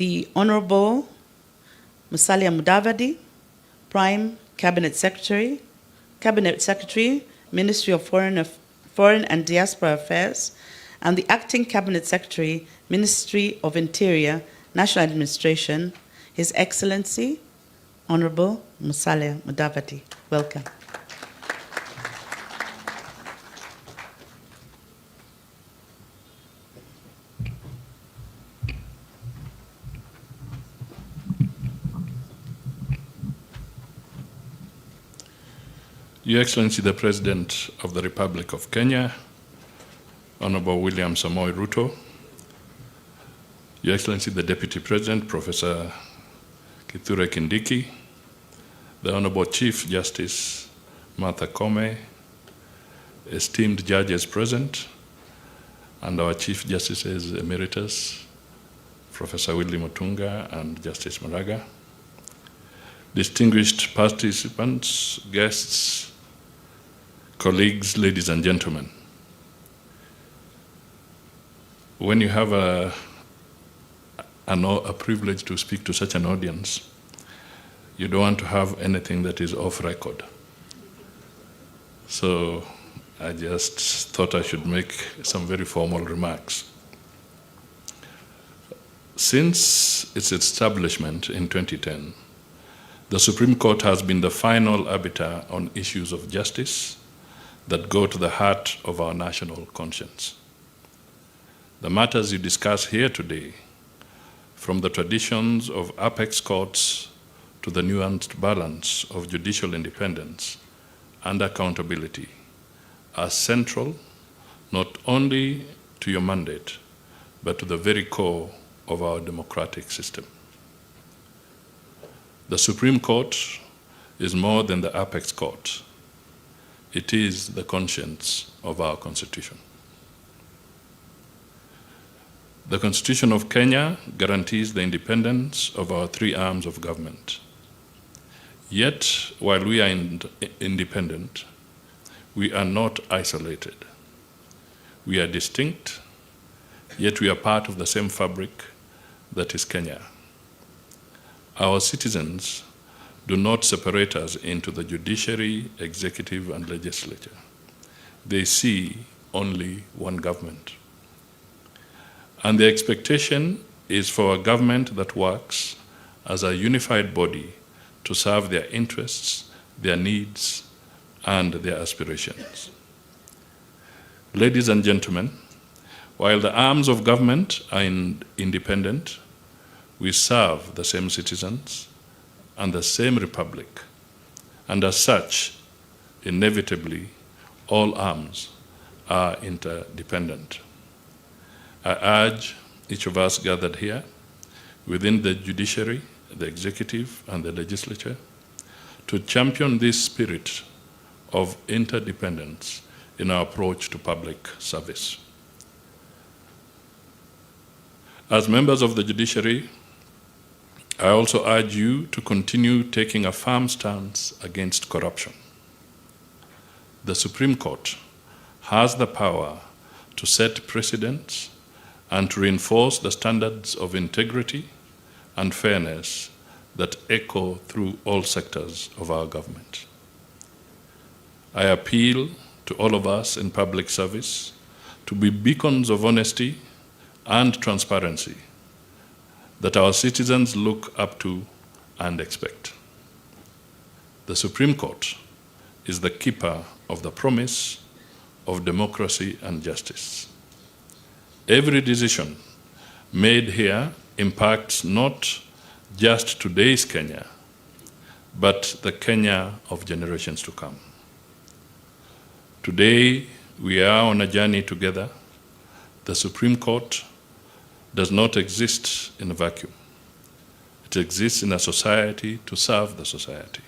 the Honorable Musalia Mudavadi, Prime Cabinet Secretary, Ministry of Foreign and Diaspora Affairs, and the Acting Cabinet Secretary, Ministry of Interior, National Administration, His Excellency, Honorable Musalia Mudavadi. Welcome. Your Excellency, the President of the Republic of Kenya, Honorable William Samoei Ruto, Your Excellency, the Deputy President, Professor Kithure Kindiki, the Honorable Chief Justice Martha Koome, esteemed judges present, and our Chief Justices Emeritus, Professor Willy Mutunga and Justice Maraga, distinguished participants, guests, colleagues, ladies and gentlemen. When you have a privilege to speak to such an audience, you don't want to have anything that is off record. So I just thought I should make some very formal remarks. Since its establishment in 2010, the Supreme Court has been the final arbiter on issues of justice that go to the heart of our national conscience. The matters you discuss here today, from the traditions of apex courts to the nuanced balance of judicial independence and accountability, are central not only to your mandate, but to the very core of our democratic system. The Supreme Court is more than the apex court. It is the conscience of our Constitution. The Constitution of Kenya guarantees the independence of our three arms of government. Yet, while we are independent, we are not isolated. We are distinct, yet we are part of the same fabric that is Kenya. Our citizens do not separate us into the judiciary, executive, and legislature. They see only one government. And the expectation is for a government that works as a unified body to serve their interests, their needs, and their aspirations. Ladies and gentlemen, while the arms of government are independent, we serve the same citizens and the same republic, and as such, inevitably, all arms are interdependent. I urge each of us gathered here, within the judiciary, the executive, and the legislature, to champion this spirit of interdependence in our approach to public service. As members of the judiciary, I also urge you to continue taking a firm stance against corruption. The Supreme Court has the power to set precedents and to reinforce the standards of integrity and fairness that echo through all sectors of our government. I appeal to all of us in public service to be beacons of honesty and transparency that our citizens look up to and expect. The Supreme Court is the keeper of the promise of democracy and justice. Every decision made here impacts not just today's Kenya, but the Kenya of generations to come. Today, we are on a journey together. The Supreme Court does not exist in a vacuum. It exists in a society to serve the society.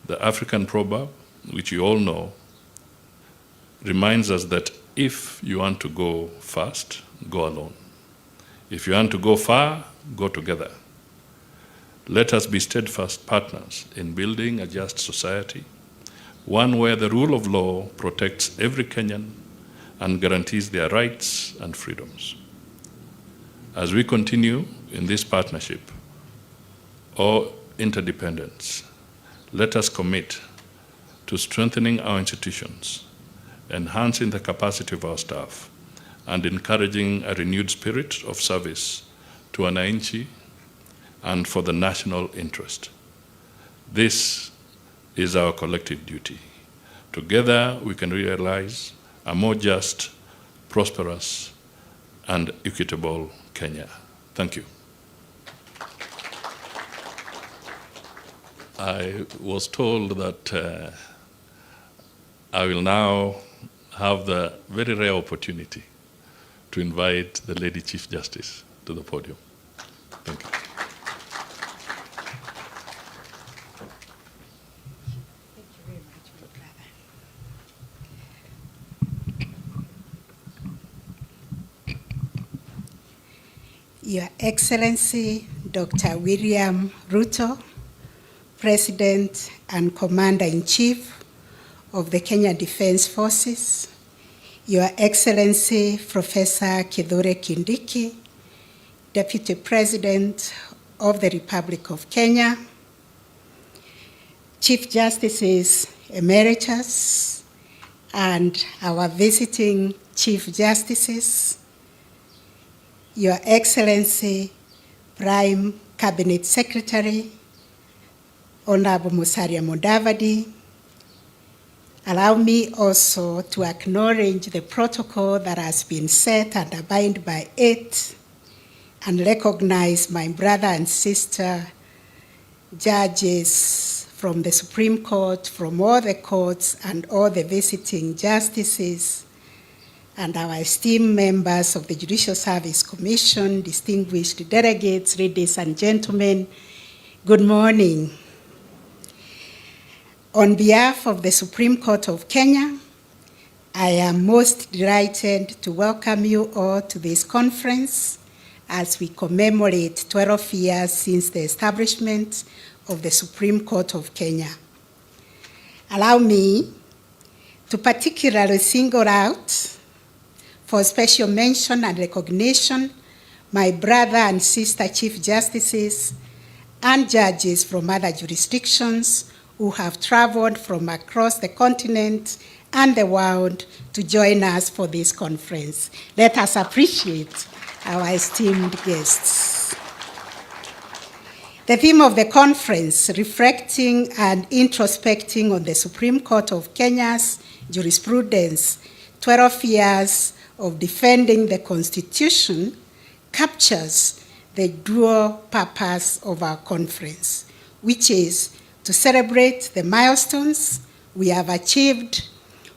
The African proverb, which you all know, reminds us that if you want to go fast, go alone. If you want to go far, go together. Let us be steadfast partners in building a just society, one where the rule of law protects every Kenyan and guarantees their rights and freedoms. As we continue in this partnership or interdependence, let us commit to strengthening our institutions, enhancing the capacity of our staff, and encouraging a renewed spirit of service to wananchi and for the national interest. This is our collective duty. Together, we can realize a more just, prosperous, and equitable Kenya. Thank you. I was told that I will now have the very rare opportunity to invite the Lady Chief Justice to the podium. Thank you. Your Excellency, Dr. William Ruto, President and Commander-in-Chief of the Kenya Defense Forces, Your Excellency, Professor Kindiki, Deputy President of the Republic of Kenya, Chief Justices Emeritus, and our visiting Chief Justices, Your Excellency, Prime Cabinet Secretary, Honorable Musalia Mudavadi. Allow me also to acknowledge the protocol that has been set and abide by it, and recognize my brother and sister judges from the Supreme Court, from all the courts, and all the visiting justices, and our esteemed members of the Judicial Service Commission, distinguished delegates, ladies and gentlemen, good morning. On behalf of the Supreme Court of Kenya, I am most delighted to welcome you all to this conference as we commemorate 12 years since the establishment of the Supreme Court of Kenya. Allow me to particularly single out for special mention and recognition my brother and sister Chief Justices and judges from other jurisdictions who have traveled from across the continent and the world to join us for this conference. Let us appreciate our esteemed guests. The theme of the conference, reflecting and introspecting on the Supreme Court of Kenya's jurisprudence, 12 years of defending the Constitution, captures the dual purpose of our conference, which is to celebrate the milestones we have achieved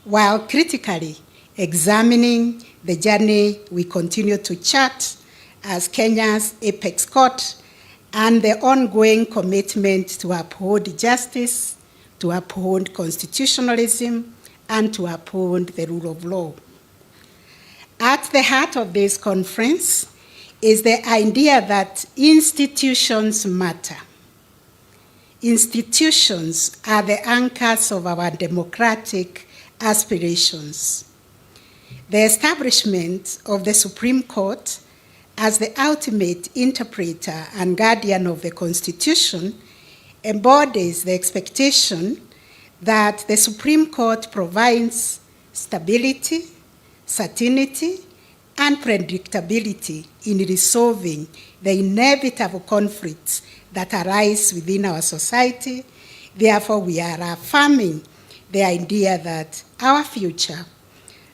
while critically examining the journey we continue to chart as Kenya's apex court and the ongoing commitment to uphold justice, to uphold constitutionalism, and to uphold the rule of law. At the heart of this conference is the idea that institutions matter. Institutions are the anchors of our democratic aspirations. The establishment of the Supreme Court as the ultimate interpreter and guardian of the Constitution embodies the expectation that the Supreme Court provides stability, certainty, and predictability in resolving the inevitable conflicts that arise within our society. Therefore, we are affirming the idea that our future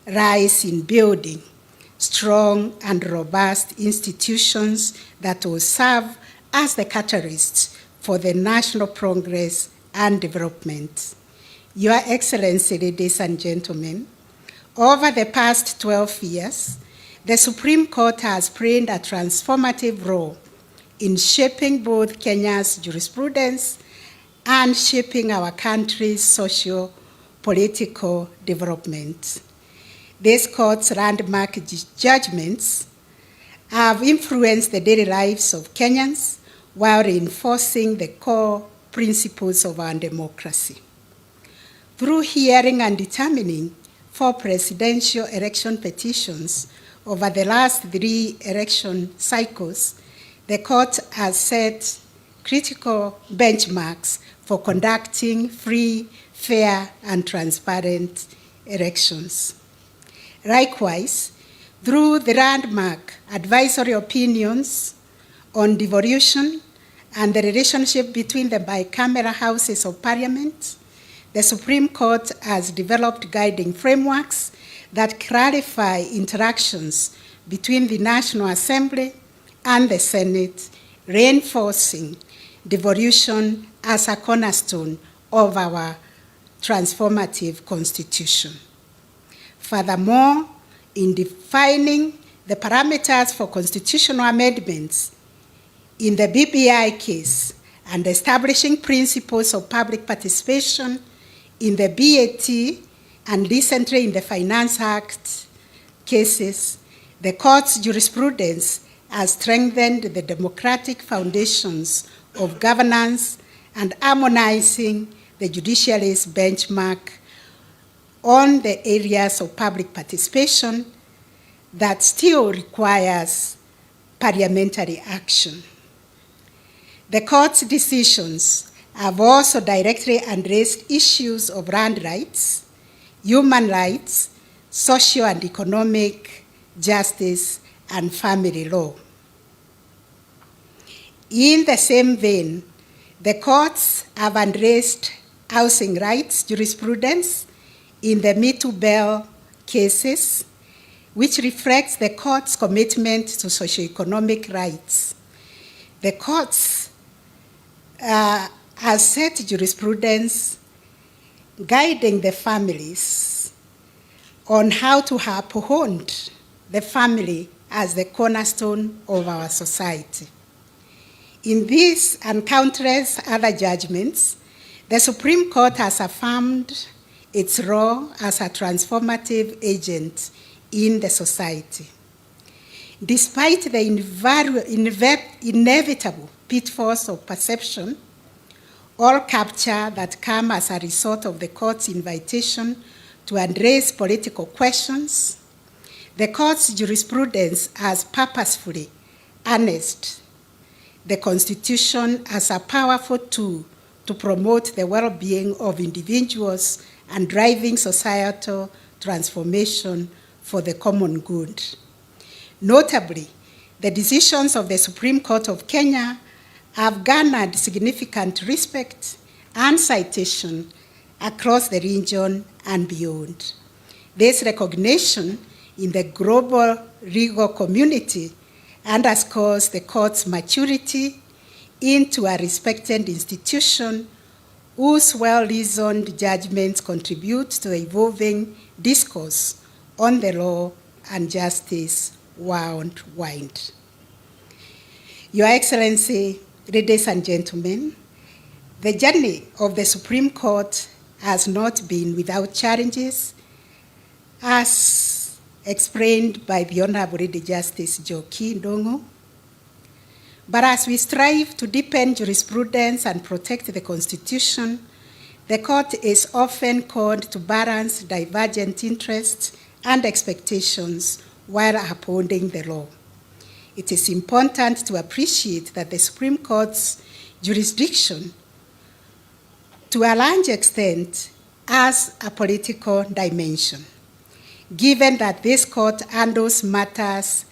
lies in building strong and robust institutions that will serve as the catalysts for the national progress and development. Your Excellency, ladies and gentlemen, over the past 12 years, the Supreme Court has played a transformative role in shaping both Kenya's jurisprudence and shaping our country's socio-political development. This court's landmark judgments have influenced the daily lives of Kenyans while reinforcing the core principles of our democracy. Through hearing and determining 4 presidential election petitions over the last 3 election cycles, the court has set critical benchmarks for conducting free, fair, and transparent elections. Likewise, through the landmark advisory opinions on devolution and the relationship between the bicameral houses of parliament, the Supreme Court has developed guiding frameworks that clarify interactions between the National Assembly and the Senate, reinforcing devolution as a cornerstone of our transformative constitution. Furthermore, in defining the parameters for constitutional amendments in the BBI case and establishing principles of public participation in the BAT and recently in the Finance Act cases, the court's jurisprudence has strengthened the democratic foundations of governance and harmonizing the judiciary's benchmark on the areas of public participation that still requires parliamentary action. The court's decisions have also directly addressed issues of land rights, human rights, social and economic justice, and family law. In the same vein, the courts have addressed housing rights jurisprudence in the Me Too Bell cases, which reflects the court's commitment to socioeconomic rights. The courts has set jurisprudence guiding the families on how to uphold the family as the cornerstone of our society. In this and countless other judgments, the Supreme Court has affirmed its role as a transformative agent in the society. Despite the inevitable pitfalls of perception or capture that come as a result of the court's invitation to address political questions, the court's jurisprudence has purposefully harnessed the Constitution as a powerful tool to promote the well-being of individuals and driving societal transformation for the common good. Notably, the decisions of the Supreme Court of Kenya have garnered significant respect and citation across the region and beyond. This recognition in the global legal community underscores the court's maturity into a respected institution whose well-reasoned judgments contribute to the evolving discourse on the law and justice worldwide. Your Excellency, ladies and gentlemen, the journey of the Supreme Court has not been without challenges, as explained by the Honorable Lady Justice Joki Ndongo. But as we strive to deepen jurisprudence and protect the Constitution, the court is often called to balance divergent interests and expectations while upholding the law. It is important to appreciate that the Supreme Court's jurisdiction, to a large extent, has a political dimension, given that this court handles matters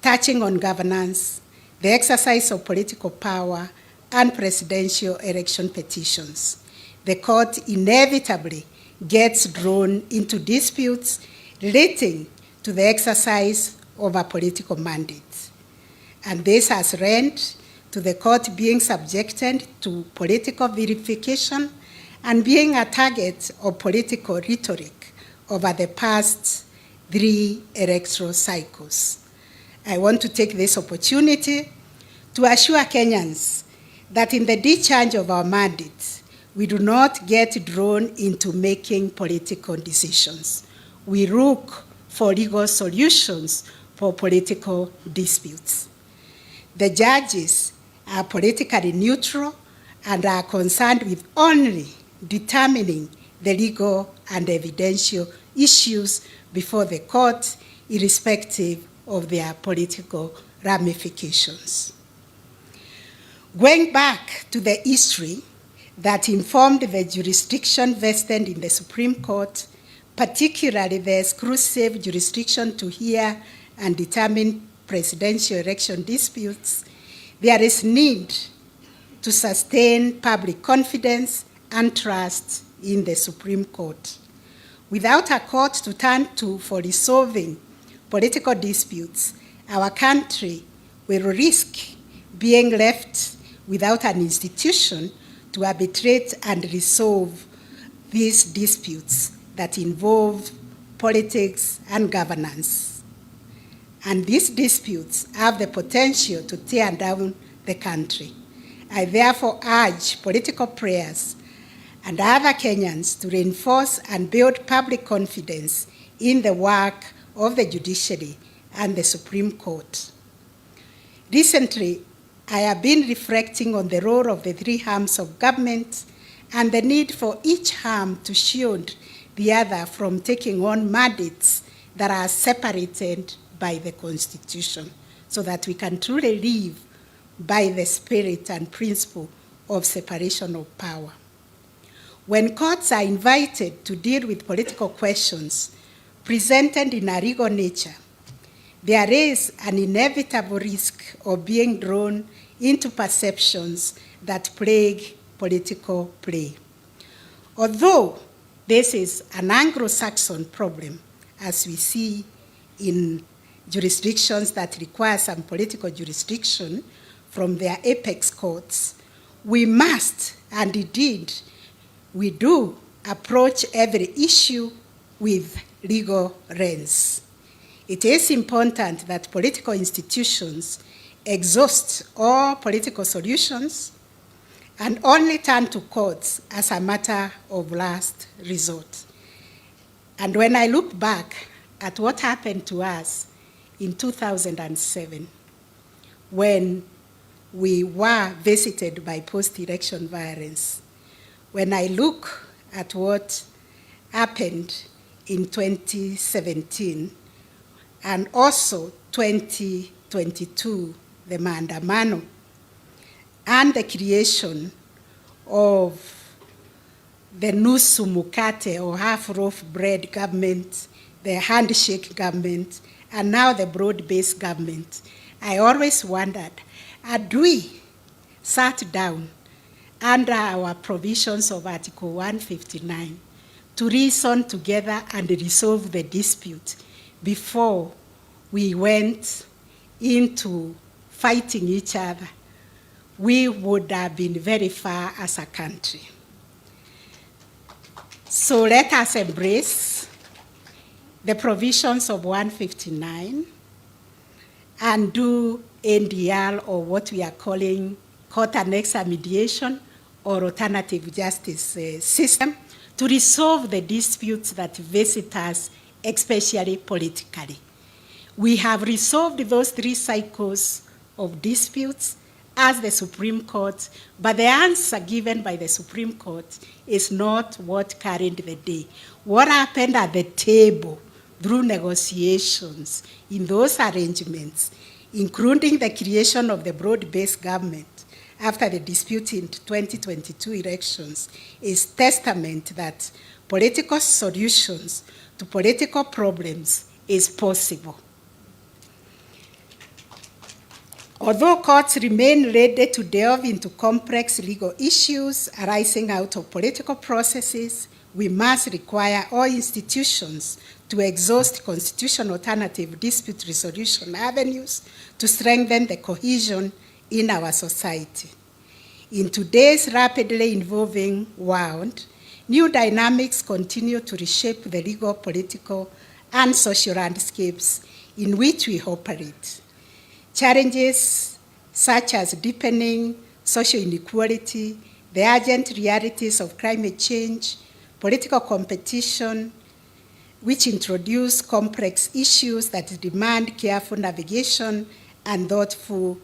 touching on governance, the exercise of political power, and presidential election petitions. The court inevitably gets drawn into disputes relating to the exercise of a political mandate. And this has led to the court being subjected to political verification and being a target of political rhetoric over the past 3 electoral cycles. I want to take this opportunity to assure Kenyans that in the discharge of our mandate, we do not get drawn into making political decisions. We look for legal solutions for political disputes. The judges are politically neutral and are concerned with only determining the legal and evidential issues before the court, irrespective of their political ramifications. Going back to the history that informed the jurisdiction vested in the Supreme Court, particularly the exclusive jurisdiction to hear and determine presidential election disputes, there is need to sustain public confidence and trust in the Supreme Court. Without a court to turn to for resolving political disputes, our country will risk being left without an institution to arbitrate and resolve these disputes that involve politics and governance. And these disputes have the potential to tear down the country. I therefore urge political players and other Kenyans to reinforce and build public confidence in the work of the judiciary and the Supreme Court. Recently, I have been reflecting on the role of the three arms of government and the need for each arm to shield the other from taking on mandates that are separated by the Constitution, so that we can truly live by the spirit and principle of separation of power. When courts are invited to deal with political questions presented in a legal nature, there is an inevitable risk of being drawn into perceptions that plague political play. Although this is an Anglo-Saxon problem, as we see in jurisdictions that require some political jurisdiction from their apex courts, we must, and indeed we do, approach every issue with legal lens. It is important that political institutions exhaust all political solutions and only turn to courts as a matter of last resort. And when I look back at what happened to us in 2007, when we were visited by post-election violence, when I look at what happened in 2017, and also 2022, the maandamano, and the creation of the nusu mukate or half-loaf bread government, the handshake government, and now the broad-based government, I always wondered, had we sat down under our provisions of Article 159 to reason together and resolve the dispute before we went into fighting each other, we would have been very far as a country. So let us embrace the provisions of 159 and do NDR, or what we are calling court annexed mediation or alternative justice system, to resolve the disputes that visit us, especially politically. We have resolved those 3 cycles of disputes as the Supreme Court, but the answer given by the Supreme Court is not what carried the day. What happened at the table through negotiations in those arrangements, including the creation of the broad-based government after the dispute in 2022 elections, is testament that political solutions to political problems is possible. Although courts remain ready to delve into complex legal issues arising out of political processes, we must require all institutions to exhaust constitutional alternative dispute resolution avenues to strengthen the cohesion in our society. In today's rapidly evolving world, new dynamics continue to reshape the legal, political, and social landscapes in which we operate. Challenges such as deepening social inequality, the urgent realities of climate change, political competition, which introduce complex issues that demand careful navigation and thoughtful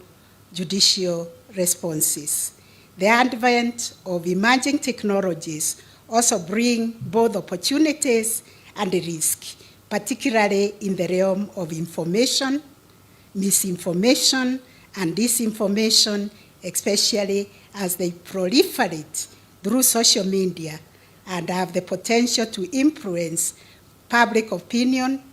judicial responses. The advent of emerging technologies also bring both opportunities and risk, particularly in the realm of information, misinformation, and disinformation, especially as they proliferate through social media and have the potential to influence public opinion,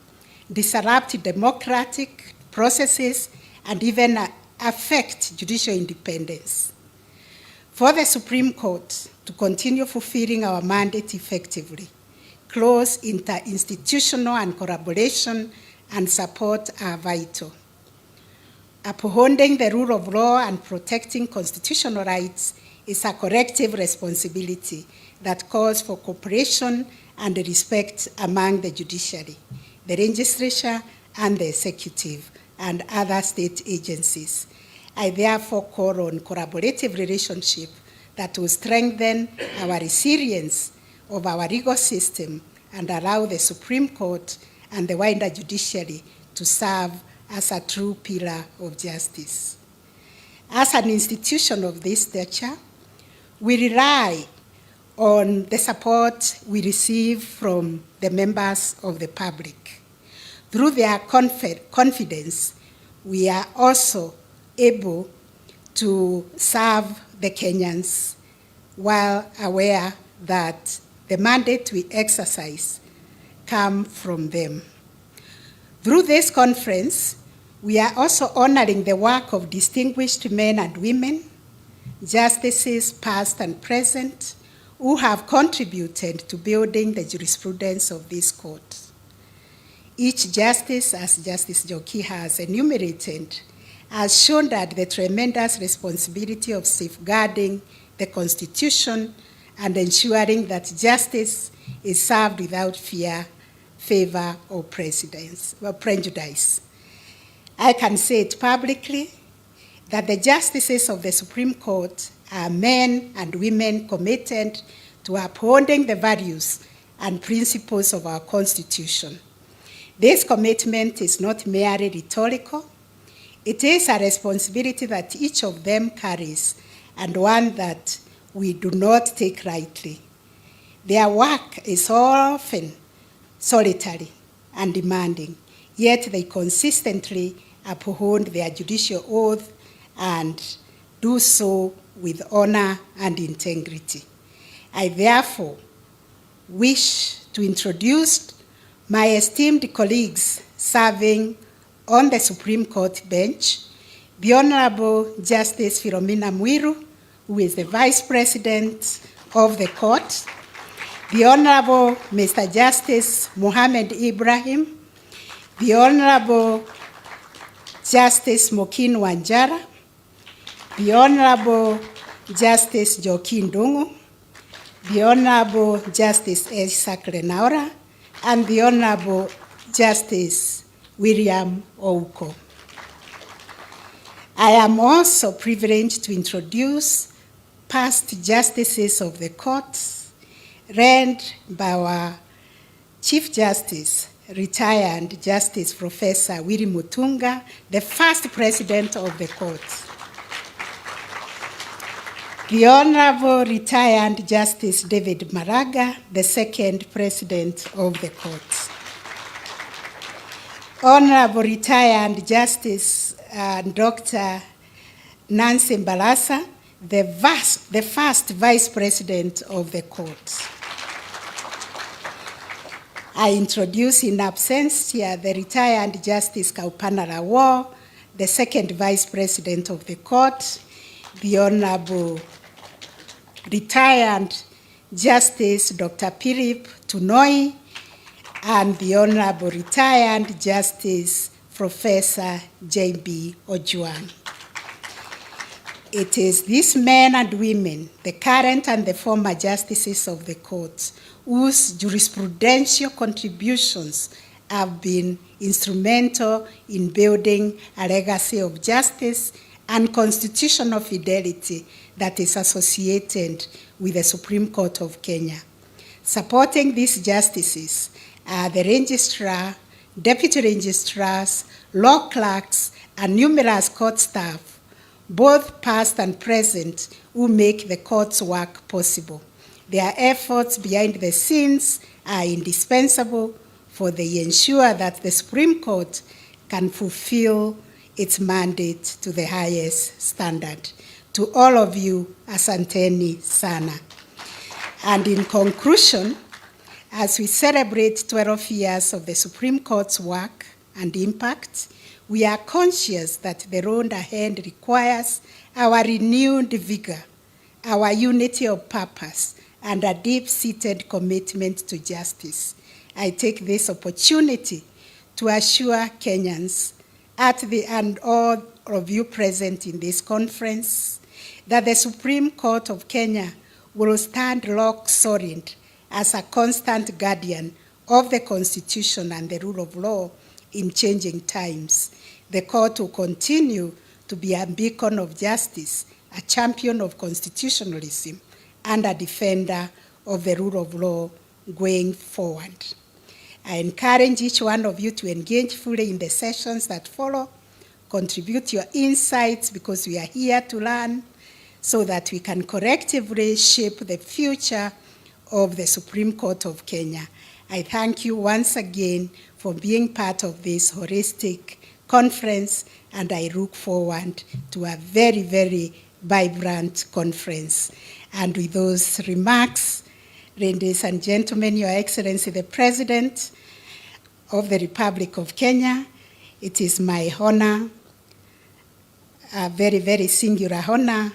disrupt democratic processes, and even affect judicial independence. For the Supreme Court to continue fulfilling our mandate effectively, close interinstitutional and collaboration and support are vital. Upholding the rule of law and protecting constitutional rights is a collective responsibility that calls for cooperation and respect among the judiciary, the legislature, and the executive, and other state agencies. I therefore call on collaborative relationship that will strengthen our resilience of our legal system and allow the Supreme Court and the wider judiciary to serve as a true pillar of justice. As an institution of this stature, we rely on the support we receive from the members of the public. Through their confidence, we are also able to serve the Kenyans while aware that the mandate we exercise comes from them. Through this conference, we are also honoring the work of distinguished men and women, justices past and present, who have contributed to building the jurisprudence of this court. Each justice, as Justice Joki has enumerated, has shown that the tremendous responsibility of safeguarding the Constitution and ensuring that justice is served without fear, favor, or prejudice. I can say it publicly that the justices of the Supreme Court are men and women committed to upholding the values and principles of our Constitution. This commitment is not merely rhetorical. It is a responsibility that each of them carries, and one that we do not take lightly. Their work is often solitary and demanding, yet they consistently uphold their judicial oath and do so with honor and integrity. I therefore wish to introduce my esteemed colleagues serving on the Supreme Court bench, the Honorable Justice Philomena Mwilu, who is the Vice President of the Court, the Honorable Mr. Justice Mohammed Ibrahim, the Honorable Justice Mokin Wanjara, the Honorable Justice Joaquin Dungu, the Honorable Justice Isaac Lenaura, and the Honorable Justice William Ouko. I am also privileged to introduce past justices of the courts, led by our Chief Justice, retired Justice Professor Willy Mutunga, the first president of the court. The Honorable retired Justice David Maraga, the second president of the court. Honorable retired Justice Dr. Nancy Mbalasa, the first vice president of the court. I introduce in absentia the retired Justice Kaupana Lawo, the second vice president of the court, the Honorable retired Justice Dr. Philip Tunoi, and the Honorable retired Justice Professor J.B. Ojuang. It is these men and women, the current and the former justices of the court, whose jurisprudential contributions have been instrumental in building a legacy of justice and constitutional fidelity that is associated with the Supreme Court of Kenya. Supporting these justices are the registrar, deputy registrars, law clerks, and numerous court staff, both past and present, who make the court's work possible. Their efforts behind the scenes are indispensable for they ensure that the Supreme Court can fulfill its mandate to the highest standard. To all of you, asanteni sana. And in conclusion, as we celebrate 12 years of the Supreme Court's work and impact, we are conscious that the road ahead requires our renewed vigor, our unity of purpose, and a deep-seated commitment to justice. I take this opportunity to assure Kenyans and all of you present in this conference that the Supreme Court of Kenya will stand rock solid as a constant guardian of the Constitution and the rule of law in changing times. The court will continue to be a beacon of justice, a champion of constitutionalism, and a defender of the rule of law going forward. I encourage each one of you to engage fully in the sessions that follow, contribute your insights because we are here to learn so that we can collectively shape the future of the Supreme Court of Kenya. I thank you once again for being part of this holistic conference, and I look forward to a very, very vibrant conference. And with those remarks, ladies and gentlemen, Your Excellency the President of the Republic of Kenya, it is my honor, a very, very singular honor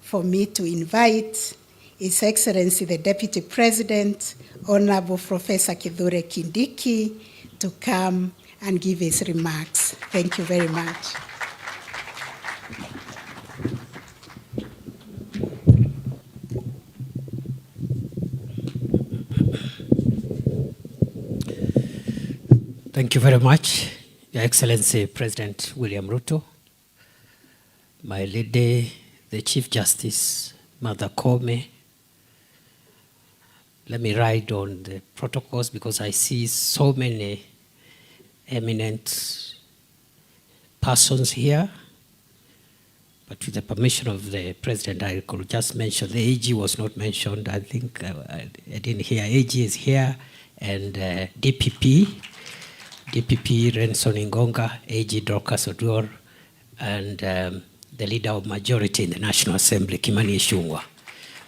for me to invite His Excellency the Deputy President, Honorable Professor Kithure Kindiki, to come and give his remarks. Thank you very much. Thank you very much, Your Excellency President William Ruto, my lady, the Chief Justice, Mother Koome. Let me ride on the protocols because I see so many eminent persons here. But with the permission of the President, I could just mention the AG was not mentioned. I think I didn't hear. AG is here, and DPP Renson Ingonga, AG Dorcas Oduor, and the Leader of Majority in the National Assembly, Kimani Ichung'wah,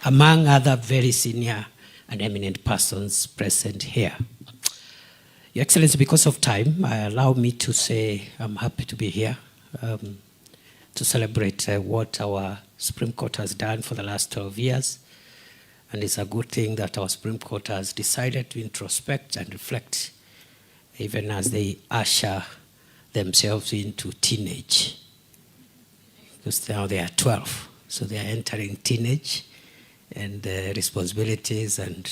among other very senior and eminent persons present here. Your Excellency, because of time, allow me to say I'm happy to be here to celebrate what our Supreme Court has done for the last 12 years. And it's a good thing that our Supreme Court has decided to introspect and reflect even as they usher themselves into teenage. Because now they are 12, so they are entering teenage, and the responsibilities and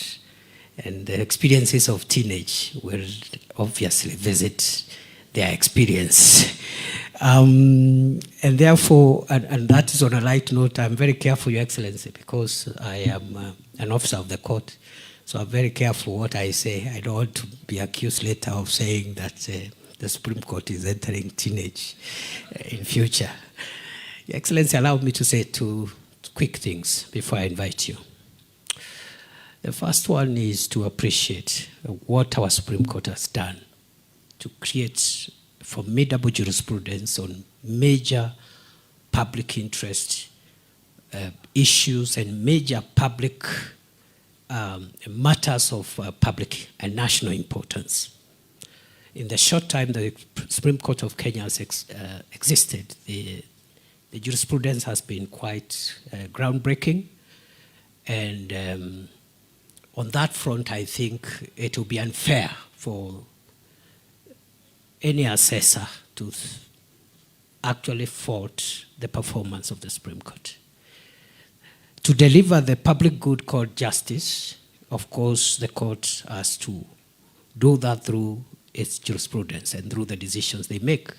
the experiences of teenage will obviously visit their experience. And therefore, and that is on a light note, I'm very careful, Your Excellency, because I am an officer of the court, so I'm very careful what I say. I don't want to be accused later of saying that the Supreme Court is entering teenage in future. Your Excellency, allow me to say two quick things before I invite you. The first one is to appreciate what our Supreme Court has done to create formidable jurisprudence on major public interest issues and major public matters of public and national importance. In the short time the Supreme Court of Kenya has existed, the jurisprudence has been quite groundbreaking, and on that front, I think it will be unfair for any assessor to actually fault the performance of the Supreme Court. To deliver the public good called justice, of course, the court has to do that through its jurisprudence and through the decisions they make.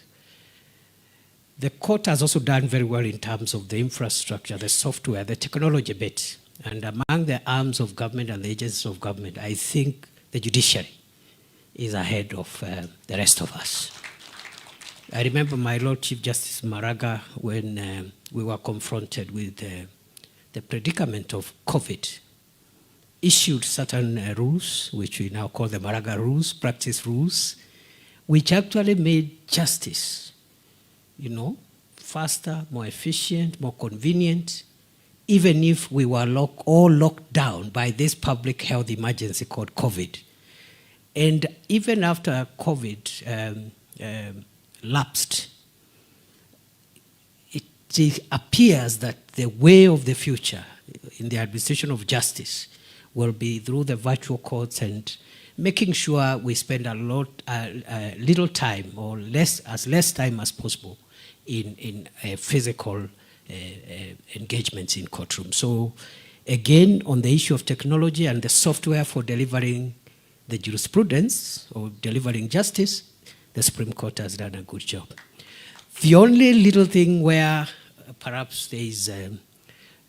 The court has also done very well in terms of the infrastructure, the software, the technology bit. And among the arms of government and the agencies of government, I think the judiciary is ahead of the rest of us. I remember my Lord Chief Justice Maraga when we were confronted with the predicament of COVID, issued certain rules, which we now call the Maraga rules, practice rules, which actually made justice, faster, more efficient, more convenient, even if we were all locked down by this public health emergency called COVID. And even after COVID lapsed, it appears that the way of the future in the administration of justice will be through the virtual courts and making sure we spend little time or as less time as possible in physical engagements in courtrooms. So again, on the issue of technology and the software for delivering the jurisprudence or delivering justice, the Supreme Court has done a good job. The only little thing where perhaps there is a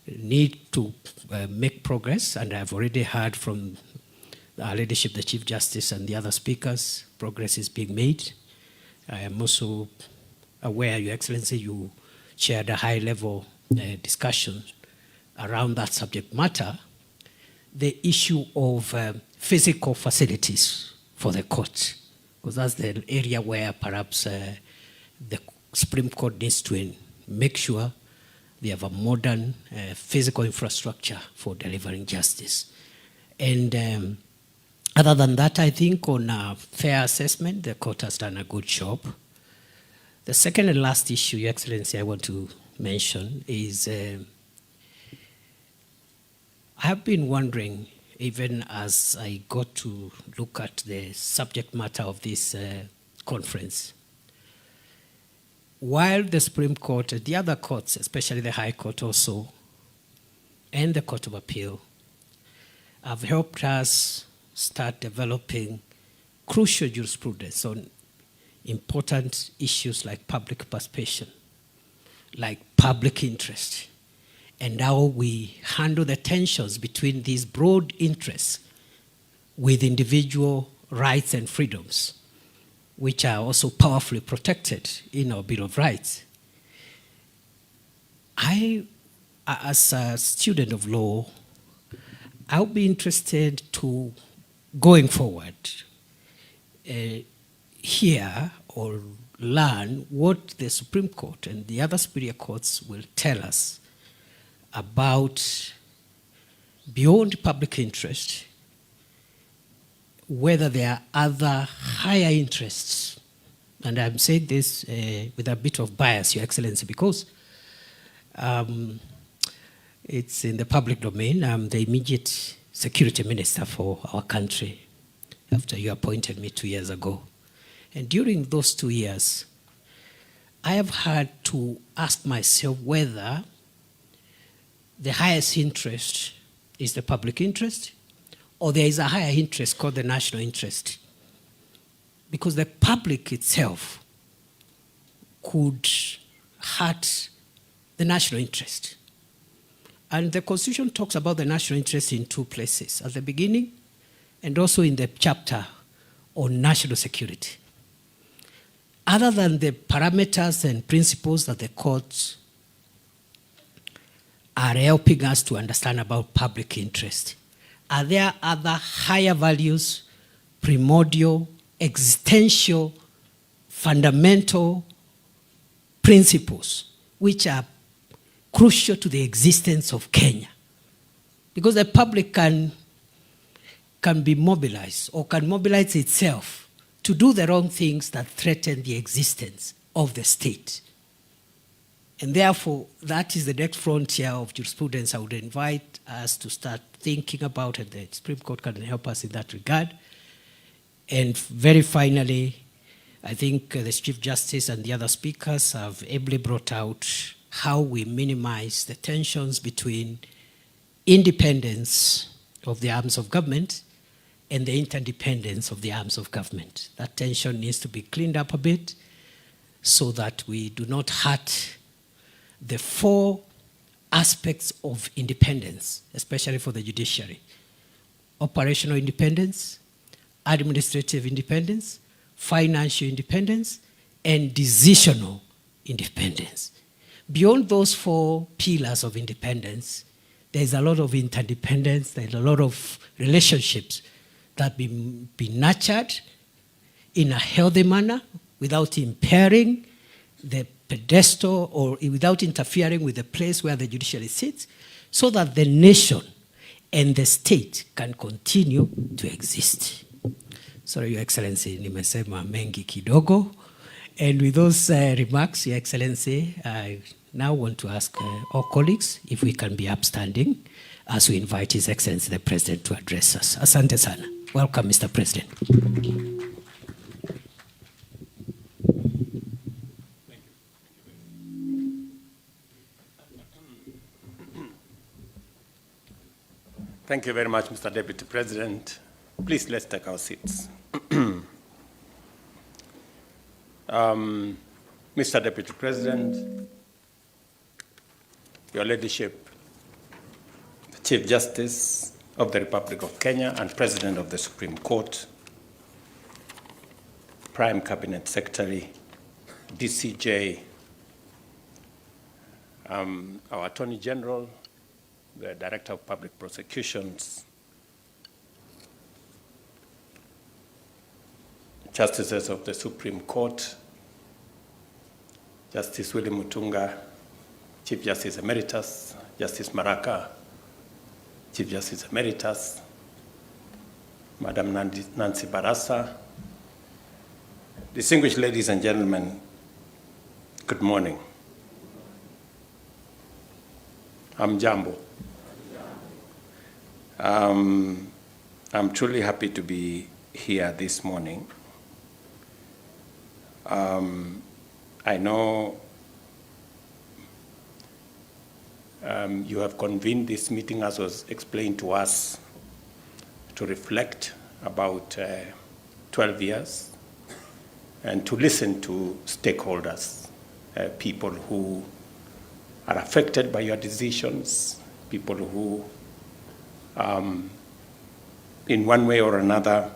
need to make progress, and I've already heard from our leadership, the Chief Justice and the other speakers, progress is being made. I am also aware, Your Excellency, you shared a high-level discussion around that subject matter, the issue of physical facilities for the court, because that's the area where perhaps the Supreme Court needs to make sure they have a modern physical infrastructure for delivering justice. And other than that, I think on a fair assessment, the court has done a good job. The second and last issue, Your Excellency, I want to mention is I have been wondering, even as I got to look at the subject matter of this conference, while the Supreme Court, the other courts, especially the High Court also, and the Court of Appeal, have helped us start developing crucial jurisprudence on important issues like public participation, like public interest, and how we handle the tensions between these broad interests with individual rights and freedoms, which are also powerfully protected in our Bill of Rights. As a student of law, I'll be interested to, going forward, hear or learn what the Supreme Court and the other superior courts will tell us about, beyond public interest, whether there are other higher interests. And I'm saying this with a bit of bias, Your Excellency, because it's in the public domain. I'm the immediate security minister for our country after you appointed me 2 years ago. And during those 2 years, I have had to ask myself whether the highest interest is the public interest, or there is a higher interest called the national interest. Because the public itself could hurt the national interest. And the Constitution talks about the national interest in two places, at the beginning and also in the chapter on national security. Other than the parameters and principles that the courts are helping us to understand about public interest, are there other higher values, primordial, existential, fundamental principles which are crucial to the existence of Kenya? Because the public can be mobilized or can mobilize itself to do the wrong things that threaten the existence of the state. And therefore, that is the next frontier of jurisprudence I would invite us to start thinking about, and the Supreme Court can help us in that regard. And very finally, I think the Chief Justice and the other speakers have ably brought out how we minimize the tensions between independence of the arms of government and the interdependence of the arms of government. That tension needs to be cleaned up a bit so that we do not hurt the four aspects of independence, especially for the judiciary: operational independence, administrative independence, financial independence, and decisional independence. Beyond those four pillars of independence, there's a lot of interdependence, there's a lot of relationships that be nurtured in a healthy manner without impairing the pedestal or without interfering with the place where the judiciary sits, so that the nation and the state can continue to exist. Sorry, Your Excellency, nimesema mengi kidogo. And with those remarks, Your Excellency, I now want to ask all colleagues if we can be upstanding as we invite His Excellency the President to address us. Asante sana. Welcome, Mr. President. Thank you very much, Mr. Deputy President. Please, let's take our seats. Mr. Deputy President, Your Ladyship, the Chief Justice of the Republic of Kenya and President of the Supreme Court, Prime Cabinet Secretary, DCJ, our Attorney General, the Director of Public Prosecutions, Justices of the Supreme Court, Justice Willie Mutunga, Chief Justice Emeritus, Justice Maraka, Chief Justice Emeritus, Madam Nancy Barasa, distinguished ladies and gentlemen, good morning. I'm Jambo. I'm truly happy to be here this morning. I know you have convened this meeting, as was explained to us, to reflect about 12 years and to listen to stakeholders, people who are affected by your decisions, people who, in one way or another,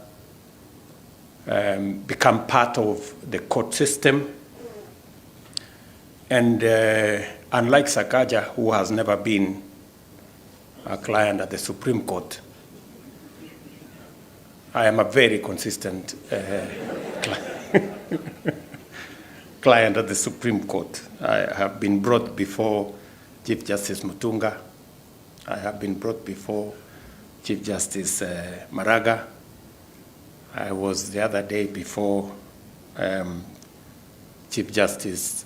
become part of the court system. And unlike Sakaja, who has never been a client at the Supreme Court, I am a very consistent client at the Supreme Court. I have been brought before Chief Justice Mutunga. I have been brought before Chief Justice Maraga. I was the other day before Chief Justice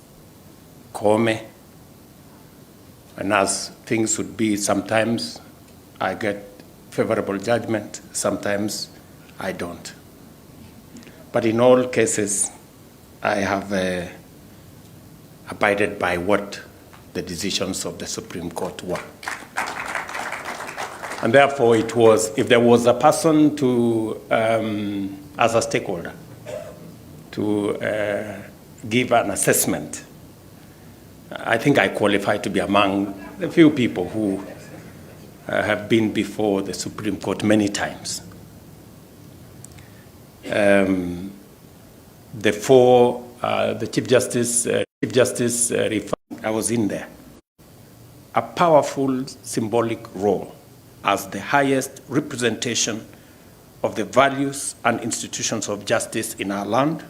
Koome. And as things would be, sometimes I get favorable judgment, sometimes I don't. But in all cases, I have abided by what the decisions of the Supreme Court were. And therefore, it was, if there was a person to, as a stakeholder, to give an assessment, I think I qualify to be among the few people who have been before the Supreme Court many times. The Chief Justice I was in there. A powerful symbolic role as the highest representation of the values and institutions of justice in our land,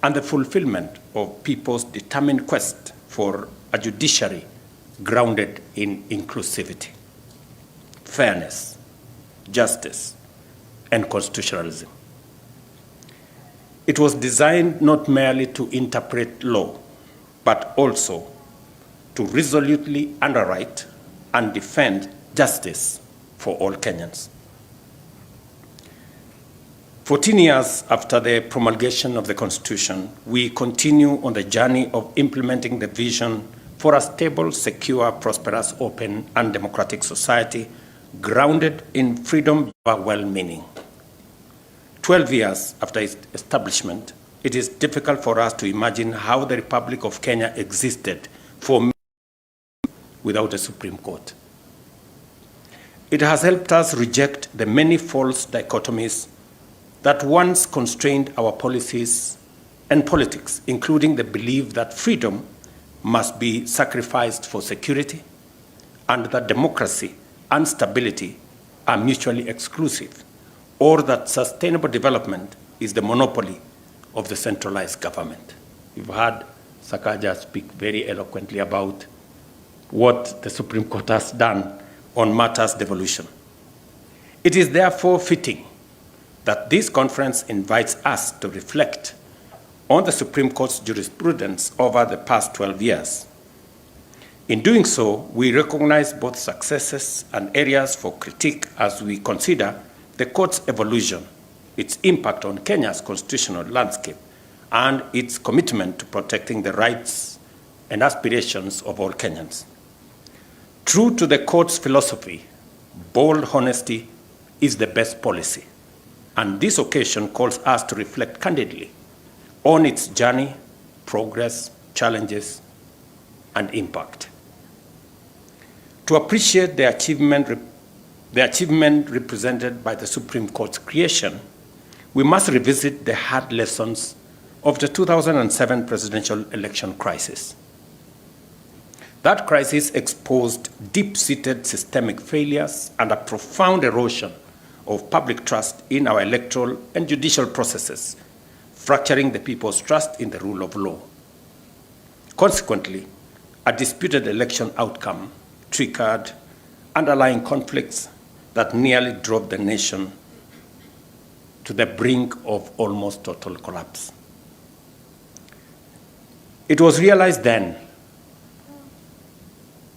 and the fulfillment of people's determined quest for a judiciary grounded in inclusivity, fairness, justice, and constitutionalism. It was designed not merely to interpret law, but also to resolutely underwrite and defend justice for all Kenyans. 14 years after the promulgation of the Constitution, we continue on the journey of implementing the vision for a stable, secure, prosperous, open, and democratic society grounded in freedom but well-meaning. 12 years after its establishment, it is difficult for us to imagine how the Republic of Kenya existed for many years without a Supreme Court. It has helped us reject the many false dichotomies that once constrained our policies and politics, including the belief that freedom must be sacrificed for security and that democracy and stability are mutually exclusive, or that sustainable development is the monopoly of the centralized government. You've heard Sakaja speak very eloquently about what the Supreme Court has done on matters devolution. It is therefore fitting that this conference invites us to reflect on the Supreme Court's jurisprudence over the past 12 years. In doing so, we recognize both successes and areas for critique as we consider the court's evolution, its impact on Kenya's constitutional landscape, and its commitment to protecting the rights and aspirations of all Kenyans. True to the court's philosophy, bold honesty is the best policy, and this occasion calls us to reflect candidly on its journey, progress, challenges, and impact. To appreciate the achievement represented by the Supreme Court's creation, we must revisit the hard lessons of the 2007 presidential election crisis. That crisis exposed deep-seated systemic failures and a profound erosion of public trust in our electoral and judicial processes, fracturing the people's trust in the rule of law. Consequently, a disputed election outcome triggered underlying conflicts that nearly drove the nation to the brink of almost total collapse. It was realized then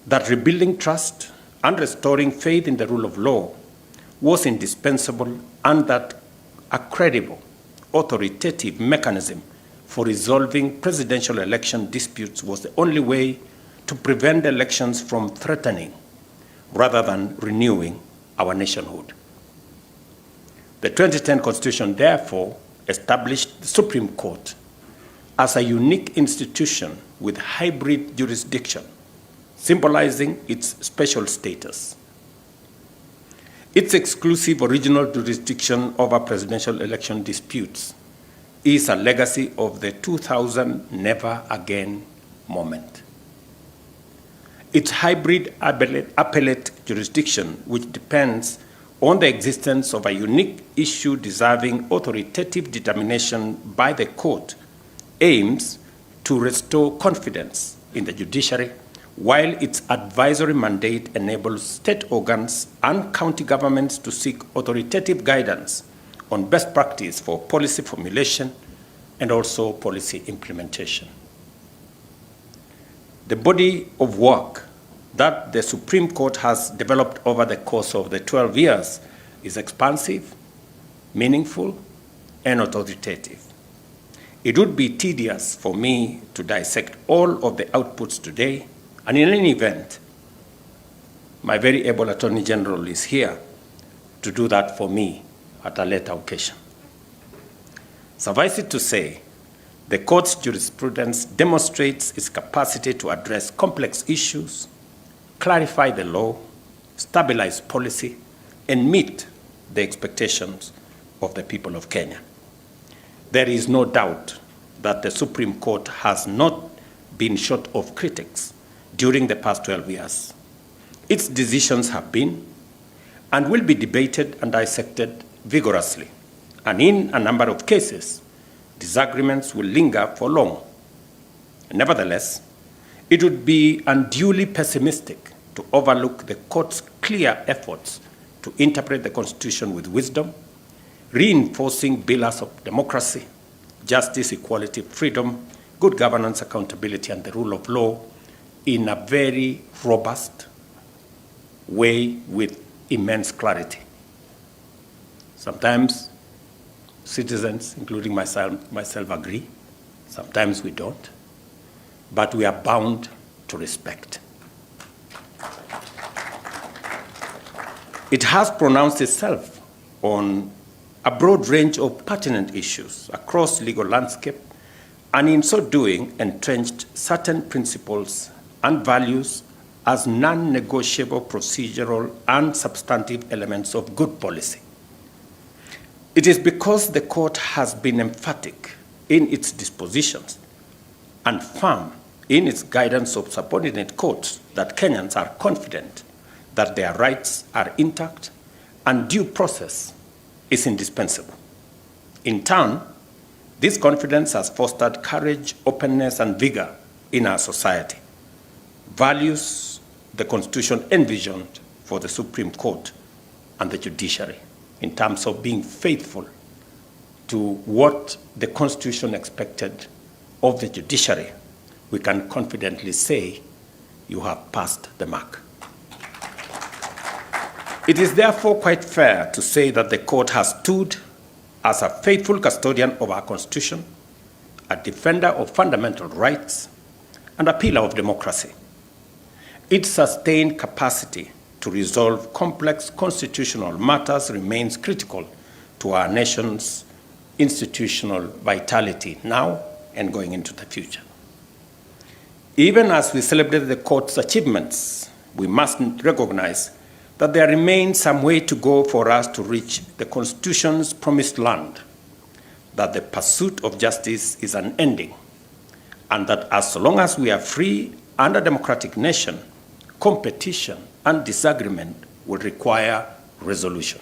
that rebuilding trust and restoring faith in the rule of law was indispensable, and that a credible, authoritative mechanism for resolving presidential election disputes was the only way to prevent elections from threatening rather than renewing our nationhood. The 2010 Constitution therefore established the Supreme Court as a unique institution with hybrid jurisdiction, symbolizing its special status. Its exclusive original jurisdiction over presidential election disputes is a legacy of the 2000 never again moment. Its hybrid appellate jurisdiction, which depends on the existence of a unique issue deserving authoritative determination by the court, aims to restore confidence in the judiciary, while its advisory mandate enables state organs and county governments to seek authoritative guidance on best practice for policy formulation and also policy implementation. The body of work that the Supreme Court has developed over the course of the 12 years is expansive, meaningful, and authoritative. It would be tedious for me to dissect all of the outputs today, and in any event, my very able Attorney General is here to do that for me at a later occasion. Suffice it to say, the court's jurisprudence demonstrates its capacity to address complex issues, clarify the law, stabilize policy, and meet the expectations of the people of Kenya. There is no doubt that the Supreme Court has not been short of critics during the past 12 years. Its decisions have been and will be debated and dissected vigorously, and in a number of cases, disagreements will linger for long. Nevertheless, it would be unduly pessimistic to overlook the court's clear efforts to interpret the Constitution with wisdom, reinforcing pillars of democracy, justice, equality, freedom, good governance, accountability, and the rule of law in a very robust way with immense clarity. Sometimes citizens, including myself agree, sometimes we don't, but we are bound to respect. It has pronounced itself on a broad range of pertinent issues across legal landscape, and in so doing entrenched certain principles and values as non-negotiable procedural and substantive elements of good policy. It is because the court has been emphatic in its dispositions and firm in its guidance of subordinate courts that Kenyans are confident that their rights are intact and due process is indispensable. In turn, this confidence has fostered courage, openness, and vigor in our society, values the Constitution envisioned for the Supreme Court and the judiciary in terms of being faithful to what the Constitution expected of the judiciary, we can confidently say you have passed the mark. It is therefore quite fair to say that the court has stood as a faithful custodian of our Constitution, a defender of fundamental rights, and a pillar of democracy. Its sustained capacity to resolve complex constitutional matters remains critical to our nation's institutional vitality now and going into the future. Even as we celebrate the court's achievements, we must recognize that there remains some way to go for us to reach the Constitution's promised land, that the pursuit of justice is unending, and that as long as we are free and a democratic nation, competition and disagreement will require resolution.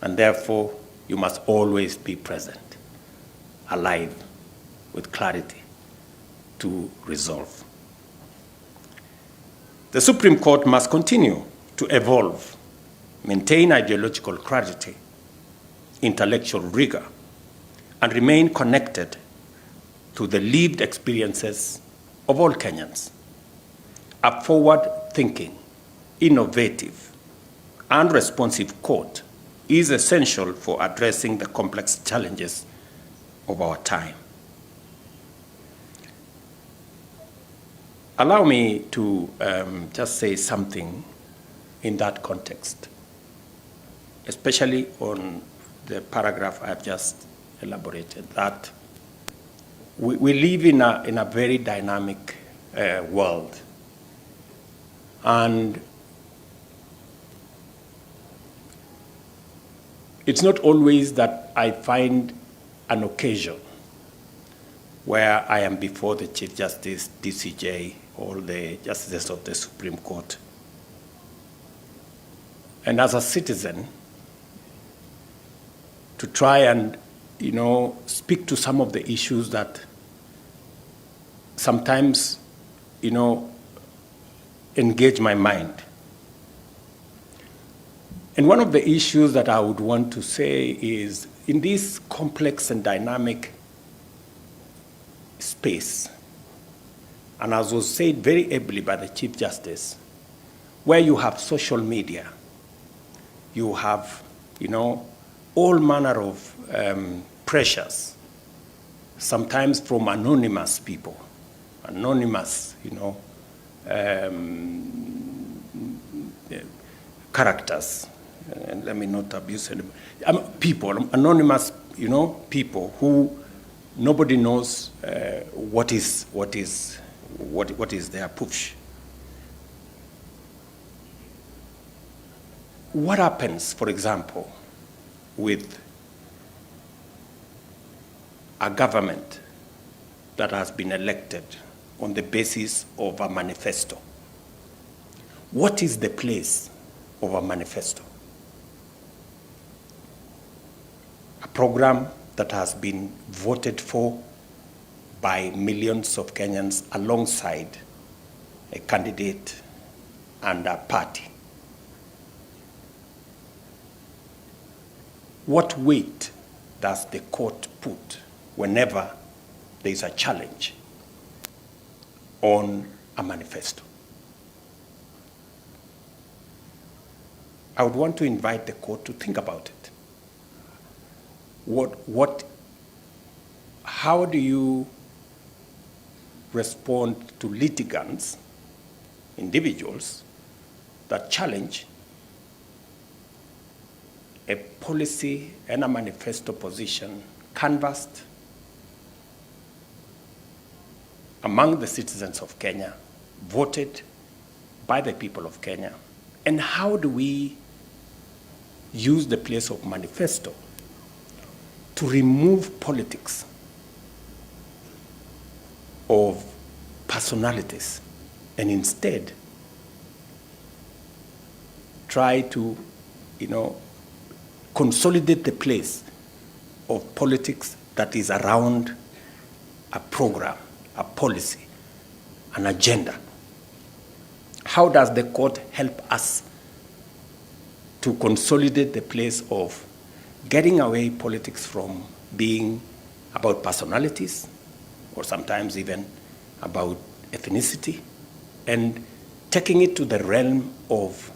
And therefore, you must always be present, alive, with clarity to resolve. The Supreme Court must continue to evolve, maintain ideological clarity, intellectual rigor, and remain connected to the lived experiences of all Kenyans. A forward-thinking, innovative, and responsive court is essential for addressing the complex challenges of our time. Allow me to just say something in that context, especially on the paragraph I've just elaborated, that we live in a very dynamic world. And it's not always that I find an occasion where I am before the Chief Justice, DCJ, or the justices of the Supreme Court. And as a citizen, to try and, speak to some of the issues that sometimes, engage my mind. And one of the issues that I would want to say is, in this complex and dynamic space, and as was said very ably by the Chief Justice, where you have social media, you have, all manner of pressures, sometimes from anonymous people, anonymous, characters, and let me not abuse them. People, anonymous, people who nobody knows what is their push. What happens, for example, with a government that has been elected on the basis of a manifesto? What is the place of a manifesto? A program that has been voted for by millions of Kenyans alongside a candidate and a party. What weight does the court put whenever there is a challenge on a manifesto? I would want to invite the court to think about it. How do you respond to litigants, individuals, that challenge a policy and a manifesto position canvassed among the citizens of Kenya, voted by the people of Kenya? And how do we use the place of manifesto to remove politics of personalities and instead try to, consolidate the place of politics that is around a program, a policy, an agenda. How does the court help us to consolidate the place of getting away politics from being about personalities, or sometimes even about ethnicity, and taking it to the realm of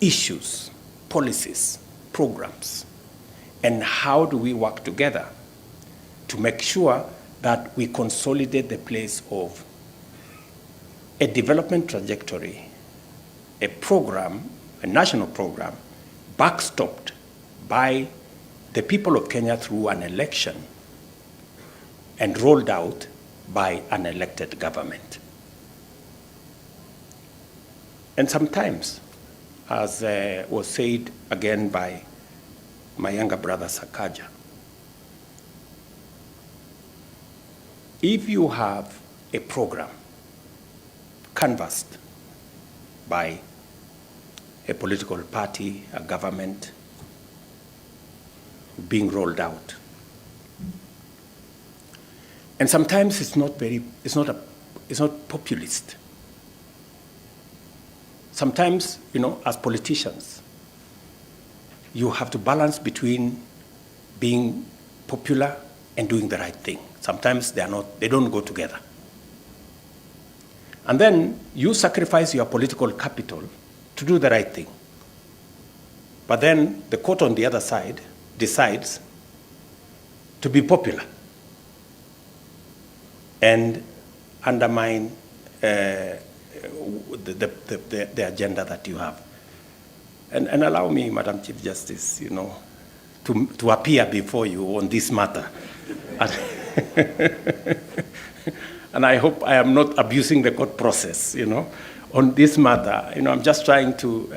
issues, policies, programs, and how do we work together to make sure that we consolidate the place of a development trajectory, a program, a national program, backstopped by the people of Kenya through an election and rolled out by an elected government. And sometimes, as was said again by my younger brother Sakaja, if you have a program canvassed by a political party, a government, being rolled out, and sometimes it's not populist. Sometimes, as politicians, you have to balance between being popular and doing the right thing. Sometimes they don't go together. And then you sacrifice your political capital to do the right thing. But then the court on the other side decides to be popular and undermine the agenda that you have. And allow me, Madam Chief Justice, to appear before you on this matter. And I hope I am not abusing the court process, on this matter. I'm just trying to,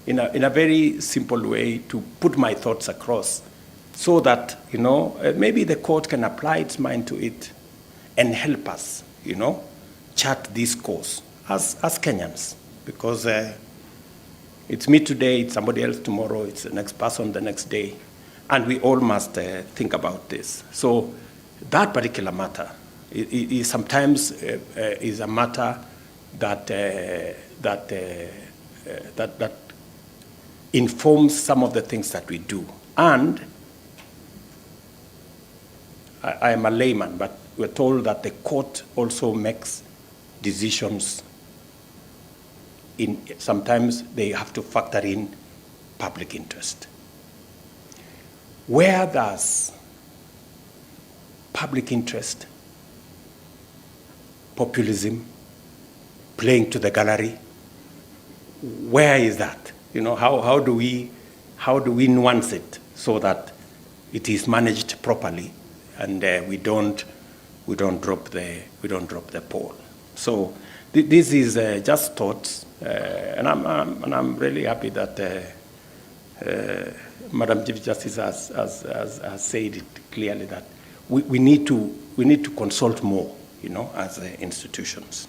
in a very simple way, to put my thoughts across so that, maybe the court can apply its mind to it and help us, chart this course as Kenyans. Because it's me today, it's somebody else tomorrow, it's the next person the next day. And we all must think about this. So that particular matter is sometimes is a matter that informs some of the things that we do. And I am a layman, but we're told that the court also makes decisions. Sometimes they have to factor in public interest. Where does public interest, populism, playing to the gallery, where is that? How do we nuance it so that it is managed properly and we don't drop the ball? So this is just thoughts, and I'm really happy that Madam Chief Justice has said it clearly that we need to consult more, as institutions.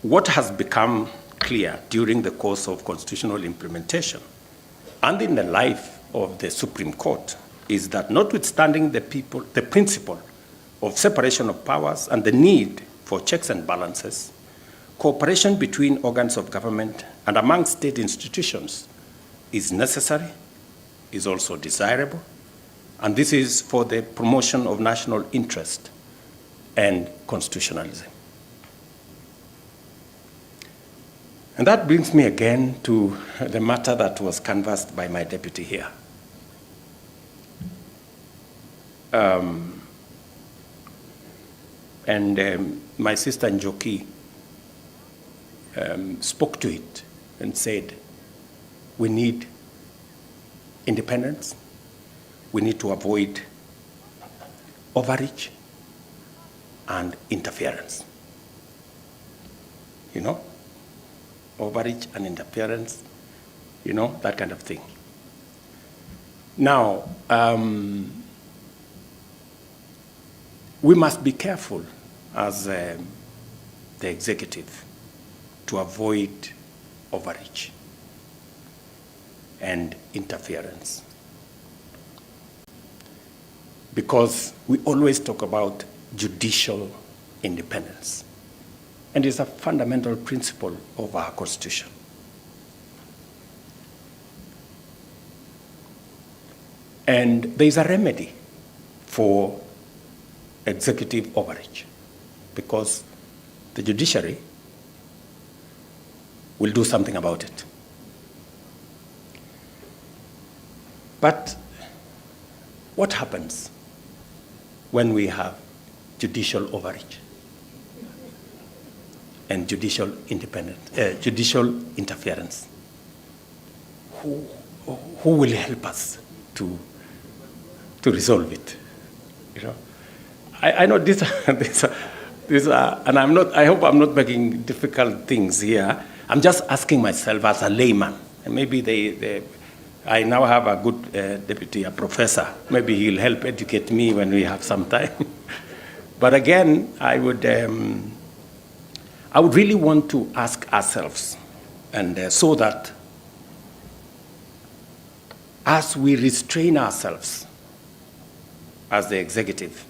What has become clear during the course of constitutional implementation and in the life of the Supreme Court is that, notwithstanding the principle of separation of powers and the need for checks and balances, cooperation between organs of government and among state institutions is necessary, is also desirable, and this is for the promotion of national interest and constitutionalism. And that brings me again to the matter that was canvassed by my deputy here. My sister Njoki spoke to it and said, we need independence, we need to avoid overreach and interference. Overreach and interference, that kind of thing. Now, we must be careful as the executive to avoid overreach and interference. because we always talk about judicial independence. And it's a fundamental principle of our Constitution. And there is a remedy for executive overreach, because the judiciary will do something about it. But what happens when we have judicial overreach and judicial interference? Who will help us to resolve it? You know, I know this, and I'm not. I hope I'm not making difficult things here. I'm just asking myself as a layman, and maybe I now have a good deputy, a professor. Maybe he'll help educate me when we have some time. But again, I would really want to ask ourselves, and so that as we restrain ourselves as the executive,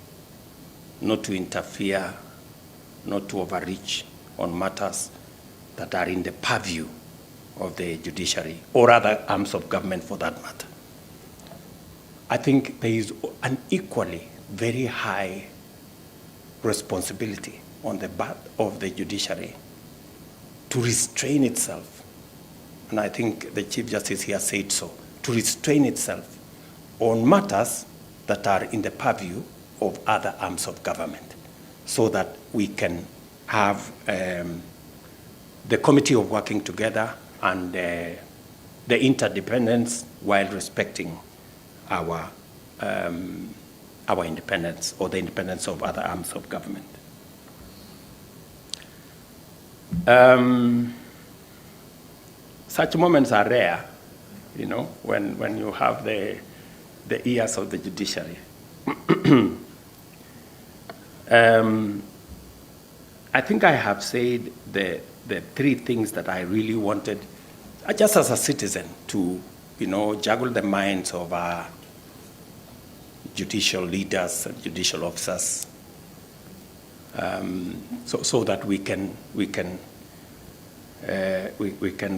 not to interfere, not to overreach on matters that are in the purview of the judiciary or other arms of government for that matter. I think there is an equally very high responsibility on the part of the judiciary to restrain itself, and I think the Chief Justice here said so, to restrain itself on matters that are in the purview of other arms of government, so that we can have the committee of working together and the interdependence while respecting our independence or the independence of other arms of government. Such moments are rare, you know, when you have the ears of the judiciary. I think I have said the three things that I really wanted, just as a citizen, to, you know, juggle the minds of our judicial leaders and judicial officers, so that we can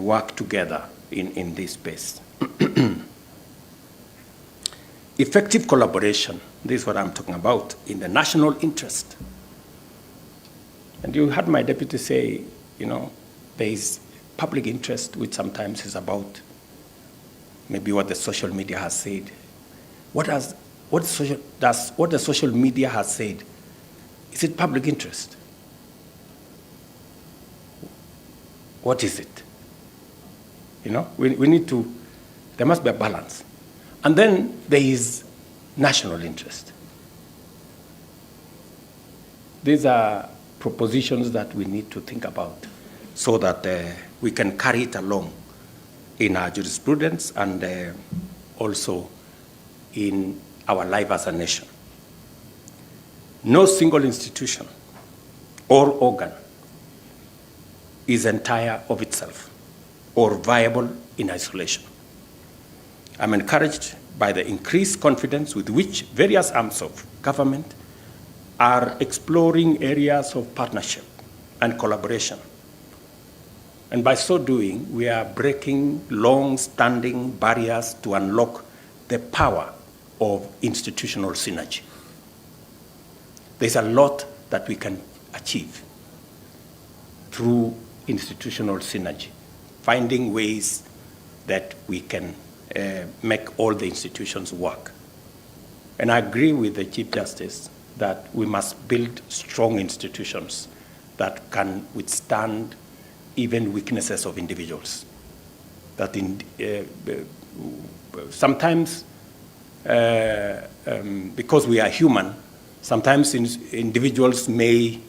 work together in this space. Effective collaboration, this is what I'm talking about, in the national interest. And you heard my deputy say, you know, there is public interest, which sometimes is about maybe what the social media has said. What the social media has said, is it public interest? What is it? You know, we need to, there must be a balance. And then there is national interest. These are propositions that we need to think about so that we can carry it along in our jurisprudence and also in our life as a nation. No single institution or organ is entire of itself or viable in isolation. I'm encouraged by the increased confidence with which various arms of government are exploring areas of partnership and collaboration. And by so doing, we are breaking long-standing barriers to unlock the power of institutional synergy. There's a lot that we can achieve through institutional synergy, finding ways that we can make all the institutions work. And I agree with the Chief Justice that we must build strong institutions that can withstand even weaknesses of individuals. That sometimes, because we are human, sometimes individuals may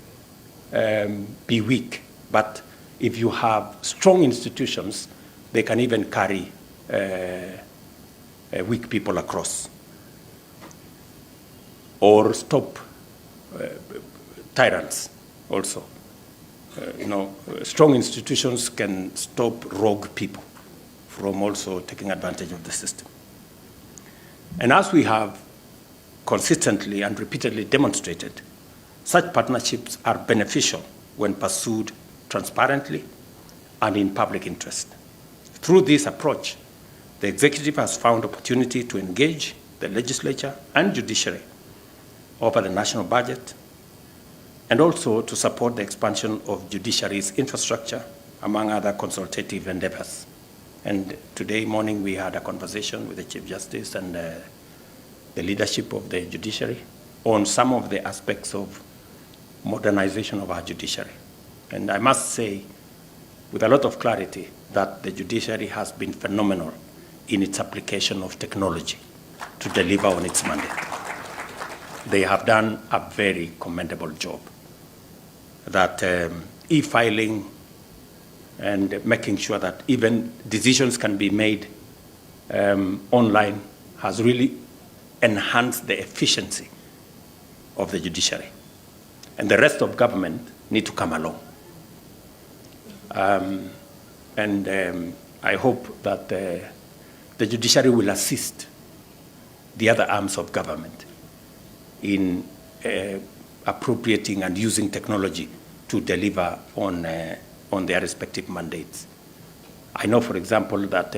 be weak, but if you have strong institutions, they can even carry weak people across or stop tyrants also. Strong institutions can stop rogue people from also taking advantage of the system. And as we have consistently and repeatedly demonstrated, such partnerships are beneficial when pursued transparently and in public interest. Through this approach, the executive has found opportunity to engage the legislature and judiciary over the national budget, and also to support the expansion of judiciary's infrastructure, among other consultative endeavors. And today morning we had a conversation with the Chief Justice and the leadership of the judiciary on some of the aspects of modernization of our judiciary. And I must say, with a lot of clarity, that the judiciary has been phenomenal in its application of technology to deliver on its mandate. They have done a very commendable job. That e-filing and making sure that even decisions can be made online has really enhanced the efficiency of the judiciary. And the rest of government need to come along. I hope that the judiciary will assist the other arms of government in appropriating and using technology to deliver on their respective mandates. I know, for example, that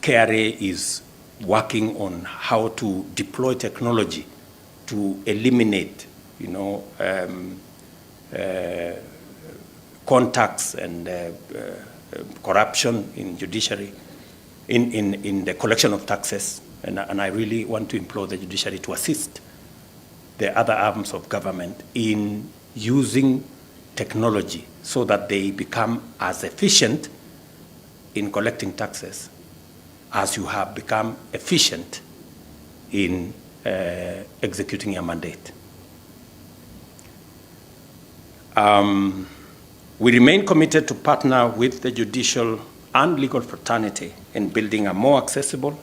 KRA is working on how to deploy technology to eliminate, contacts and corruption in judiciary, in the collection of taxes. And I really want to implore the judiciary to assist the other arms of government in using technology so that they become as efficient in collecting taxes as you have become efficient in executing your mandate. We remain committed to partner with the judicial and legal fraternity in building a more accessible,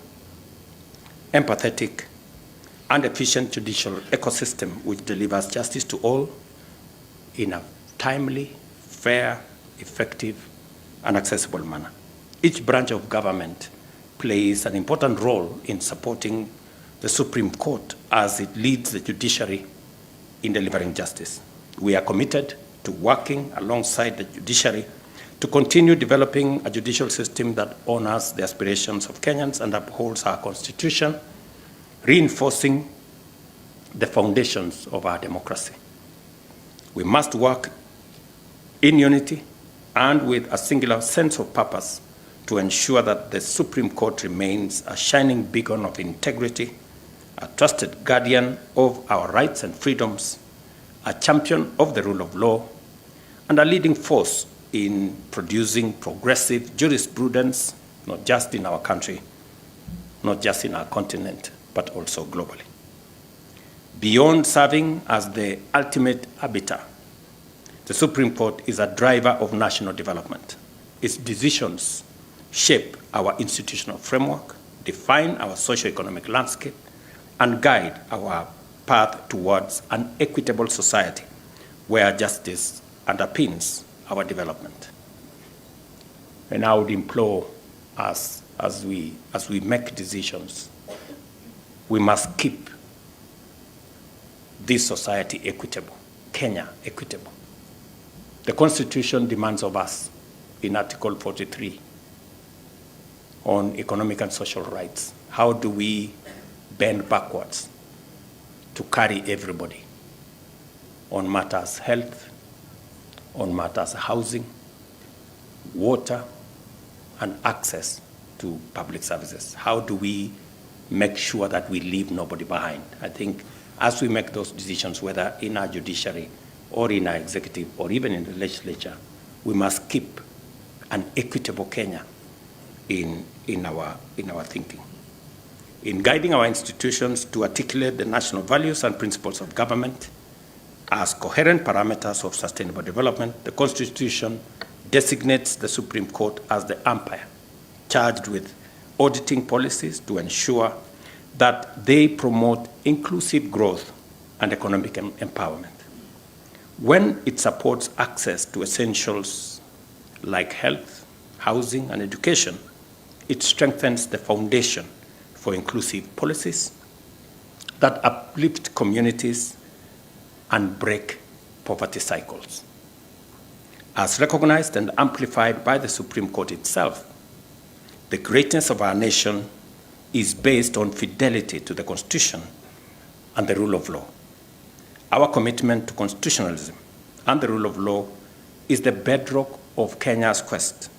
empathetic, and efficient judicial ecosystem which delivers justice to all in a timely, fair, effective, and accessible manner. Each branch of government plays an important role in supporting the Supreme Court as it leads the judiciary in delivering justice. We are committed to working alongside the judiciary to continue developing a judicial system that honors the aspirations of Kenyans and upholds our Constitution, reinforcing the foundations of our democracy. We must work in unity and with a singular sense of purpose to ensure that the Supreme Court remains a shining beacon of integrity, a trusted guardian of our rights and freedoms, a champion of the rule of law, and a leading force in producing progressive jurisprudence, not just in our country, not just in our continent, but also globally. Beyond serving as the ultimate arbiter, the Supreme Court is a driver of national development. Its decisions shape our institutional framework, define our socio-economic landscape, and guide our path towards an equitable society where justice underpins our development. And I would implore us as we make decisions, we must keep this society equitable, Kenya equitable. The Constitution demands of us in Article 43 on economic and social rights. How do we bend backwards to carry everybody on matters health, on matters housing, water, and access to public services? How do we make sure that we leave nobody behind? I think as we make those decisions, whether in our judiciary or in our executive or even in the legislature, we must keep an equitable Kenya in our thinking. In guiding our institutions to articulate the national values and principles of government as coherent parameters of sustainable development, the Constitution designates the Supreme Court as the umpire charged with auditing policies to ensure that they promote inclusive growth and economic empowerment. When it supports access to essentials like health, housing, and education, it strengthens the foundation for inclusive policies that uplift communities and break poverty cycles. As recognized and amplified by the Supreme Court itself, the greatness of our nation is based on fidelity to the Constitution and the rule of law. Our commitment to constitutionalism and the rule of law is the bedrock of Kenya's quest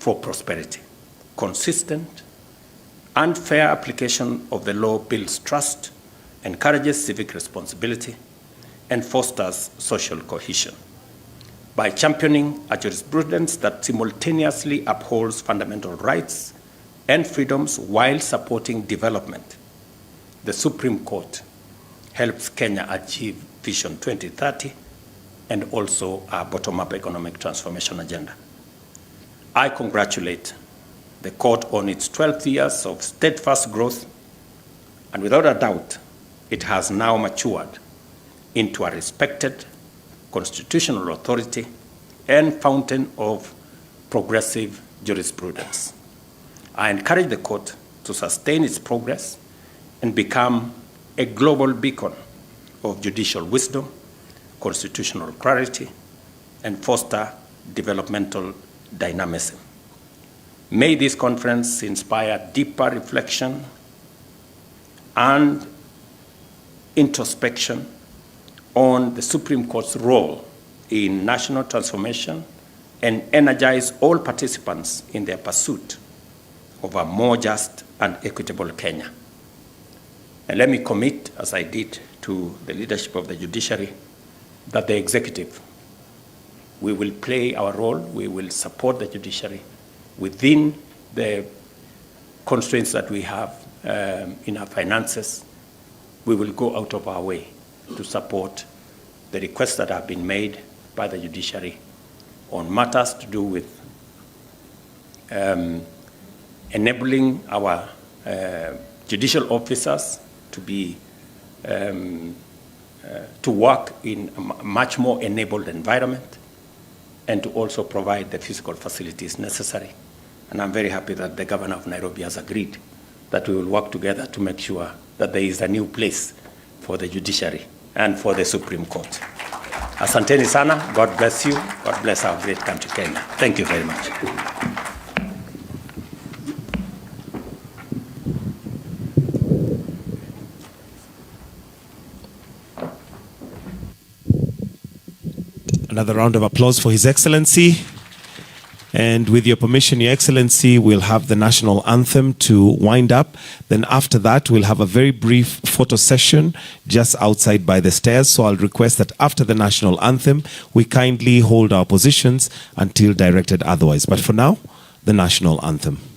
for prosperity. Consistent and fair application of the law builds trust, encourages civic responsibility, and fosters social cohesion. By championing a jurisprudence that simultaneously upholds fundamental rights and freedoms while supporting development, the Supreme Court helps Kenya achieve Vision 2030 and also our bottom-up economic transformation agenda. I congratulate the court on its 12 years of steadfast growth, and without a doubt, it has now matured into a respected constitutional authority and fountain of progressive jurisprudence. I encourage the court to sustain its progress and become a global beacon of judicial wisdom, constitutional clarity, and foster developmental dynamism. May this conference inspire deeper reflection and introspection on the Supreme Court's role in national transformation and energize all participants in their pursuit of a more just and equitable Kenya. And let me commit, as I did to the leadership of the judiciary, that the executive, we will play our role, we will support the judiciary within the constraints that we have in our finances. We will go out of our way to support the requests that have been made by the judiciary on matters to do with enabling our judicial officers to be to work in a much more enabled environment, and to also provide the physical facilities necessary. And I'm very happy that the governor of Nairobi has agreed that we will work together to make sure that there is a new place for the judiciary and for the Supreme Court. Asanteni sana. God bless you. God bless our great country, Kenya. Thank you very much. Another round of applause for His Excellency. And with your permission, Your Excellency, we'll have the national anthem to wind up. Then after that, we'll have a very brief photo session just outside by the stairs. So I'll request that after the national anthem, we kindly hold our positions until directed otherwise. But for now, the national anthem.